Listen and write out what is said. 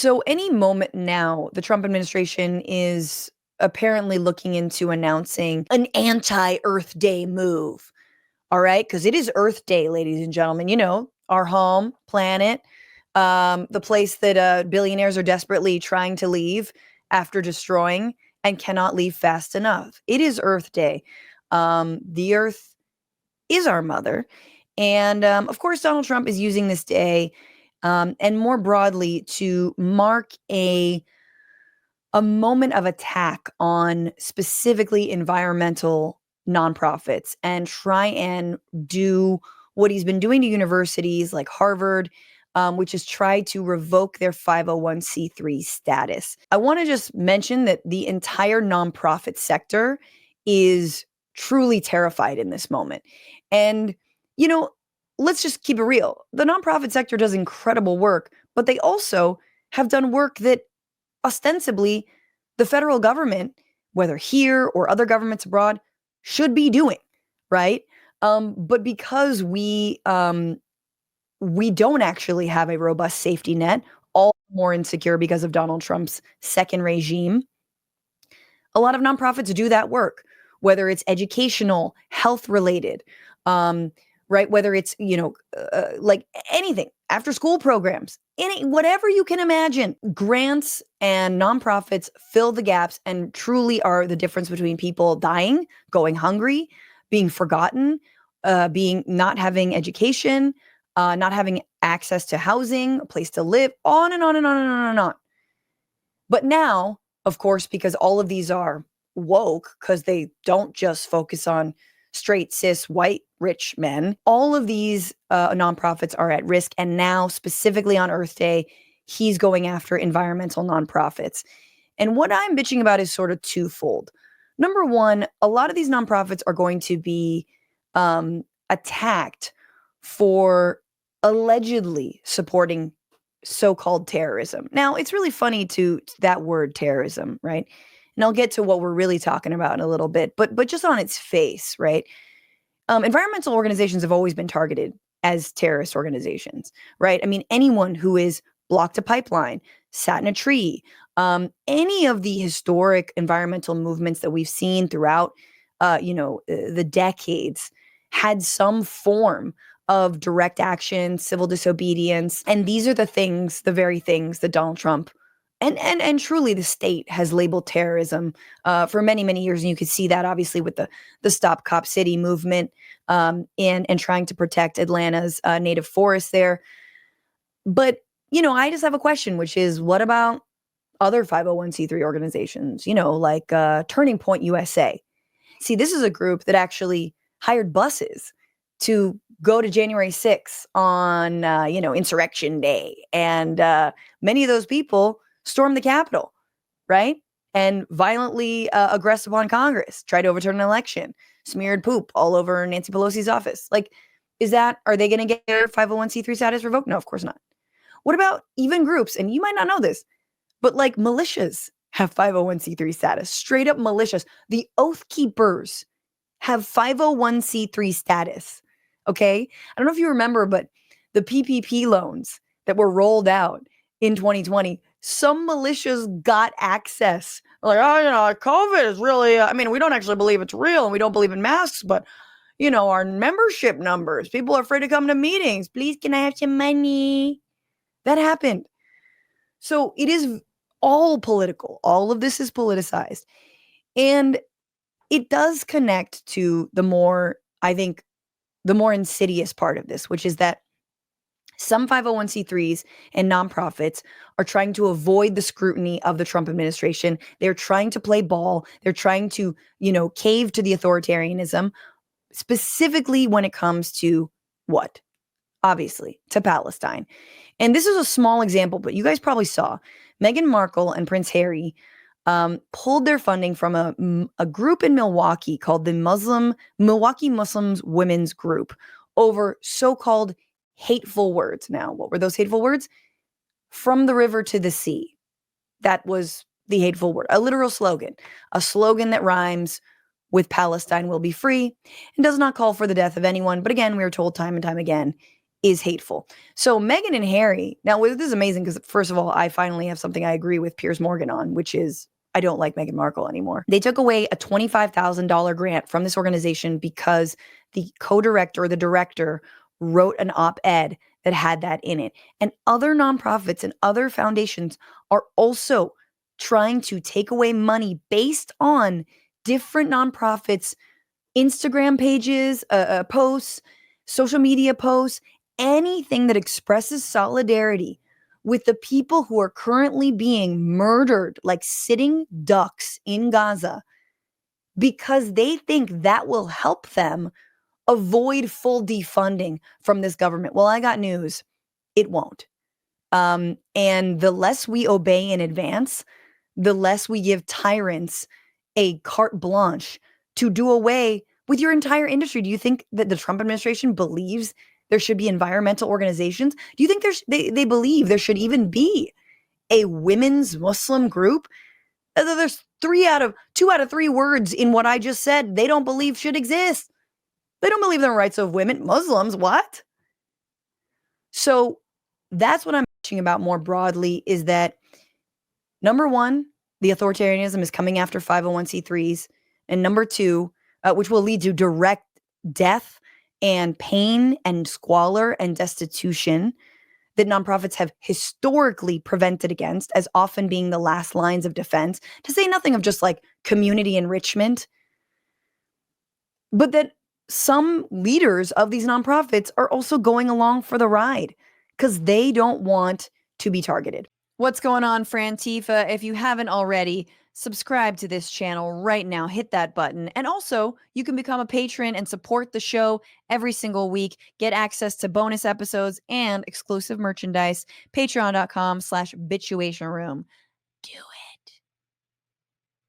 So any moment now, the Trump administration is apparently looking into announcing an anti-Earth Day move. All right, because it is Earth Day, ladies and gentlemen. You know, our home planet, the place that billionaires are desperately trying to leave after destroying and cannot leave fast enough. It is Earth Day. The Earth is our mother, and of course, Donald Trump is using this day and more broadly to mark a moment of attack on specifically environmental nonprofits and try and do what he's been doing to universities like Harvard, which is try to revoke their 501c3 status. I want to just mention that the entire nonprofit sector is truly terrified in this moment. And, you know, let's just keep it real. The nonprofit sector does incredible work, but they also have done work that ostensibly the federal government, whether here or other governments abroad, should be doing, right? But because we don't actually have a robust safety net, all more insecure because of Donald Trump's second regime, a lot of nonprofits do that work, whether it's educational, health related, right? Whether it's, like anything, after school programs, whatever you can imagine. Grants and nonprofits fill the gaps and truly are the difference between people dying, going hungry, being forgotten, being not having education, not having access to housing, a place to live, on and on and on and on and on. But now, of course, because all of these are woke, because they don't just focus on straight, cis, white, rich men, all of these nonprofits are at risk. And now, specifically on Earth Day, he's going after environmental nonprofits. And what I'm bitching about is sort of twofold. Number one, a lot of these nonprofits are going to be attacked for allegedly supporting so-called terrorism. Now, it's really funny to that word terrorism, right? And I'll get to what we're really talking about in a little bit, but just on its face, right? Environmental organizations have always been targeted as terrorist organizations, right? I mean, anyone who is blocked a pipeline, sat in a tree, any of the historic environmental movements that we've seen throughout, the decades had some form of direct action, civil disobedience. And these are the very things that Donald Trump and truly the state has labeled terrorism for many, many years. And you could see that obviously with the Stop Cop City movement and trying to protect Atlanta's native forests there. But, I just have a question, which is what about other 501c3 organizations, like Turning Point USA? See, this is a group that actually hired buses to go to January 6th on, Insurrection Day. And many of those people stormed the Capitol, right? And violently aggressive on Congress, tried to overturn an election, smeared poop all over Nancy Pelosi's office. Like, are they going to get their 501c3 status revoked? No, of course not. What about even groups? And you might not know this, but like militias have 501c3 status, straight up militias. The Oath Keepers have 501c3 status. Okay. I don't know if you remember, but the PPP loans that were rolled out in 2020, some militias got access. Like, COVID is really, we don't actually believe it's real and we don't believe in masks, but, our membership numbers, people are afraid to come to meetings. Please, can I have some money? That happened. So it is all political. All of this is politicized. And it does connect to the more insidious part of this, which is that some 501c3s and nonprofits are trying to avoid the scrutiny of the Trump administration. They're trying to play ball. They're trying to, cave to the authoritarianism, specifically when it comes to what? Obviously, to Palestine. And this is a small example, but you guys probably saw Meghan Markle and Prince Harry pulled their funding from a group in Milwaukee called the Milwaukee Muslims Women's Group over so-called hateful words. Now, what were those hateful words? From the river to the sea. That was the hateful word, a literal slogan, a slogan that rhymes with Palestine will be free and does not call for the death of anyone. But again, we are told time and time again, is hateful. So Meghan and Harry, now this is amazing because first of all, I finally have something I agree with Piers Morgan on, which is I don't like Meghan Markle anymore. They took away a $25,000 grant from this organization because the co-director or the director wrote an op-ed that had that in it. And other nonprofits and other foundations are also trying to take away money based on different nonprofits' Instagram pages, posts, social media posts, anything that expresses solidarity with the people who are currently being murdered like sitting ducks in Gaza because they think that will help them avoid full defunding from this government. Well, I got news. It won't. And the less we obey in advance, the less we give tyrants a carte blanche to do away with your entire industry. Do you think that the Trump administration believes there should be environmental organizations? Do you think they believe there should even be a women's Muslim group? There's 2 out of 3 words in what I just said they don't believe should exist. They don't believe in the rights of women. Muslims, what? So that's what I'm talking about more broadly is that, number one, the authoritarianism is coming after 501c3s. And number two, which will lead to direct death and pain and squalor and destitution that nonprofits have historically prevented against as often being the last lines of defense, to say nothing of just like community enrichment. But that some leaders of these nonprofits are also going along for the ride because they don't want to be targeted. What's going on, Frantifa? If you haven't already, subscribe to this channel right now. Hit that button. And also, you can become a patron and support the show every single week. Get access to bonus episodes and exclusive merchandise. Patreon.com/bitchuation room. Do it.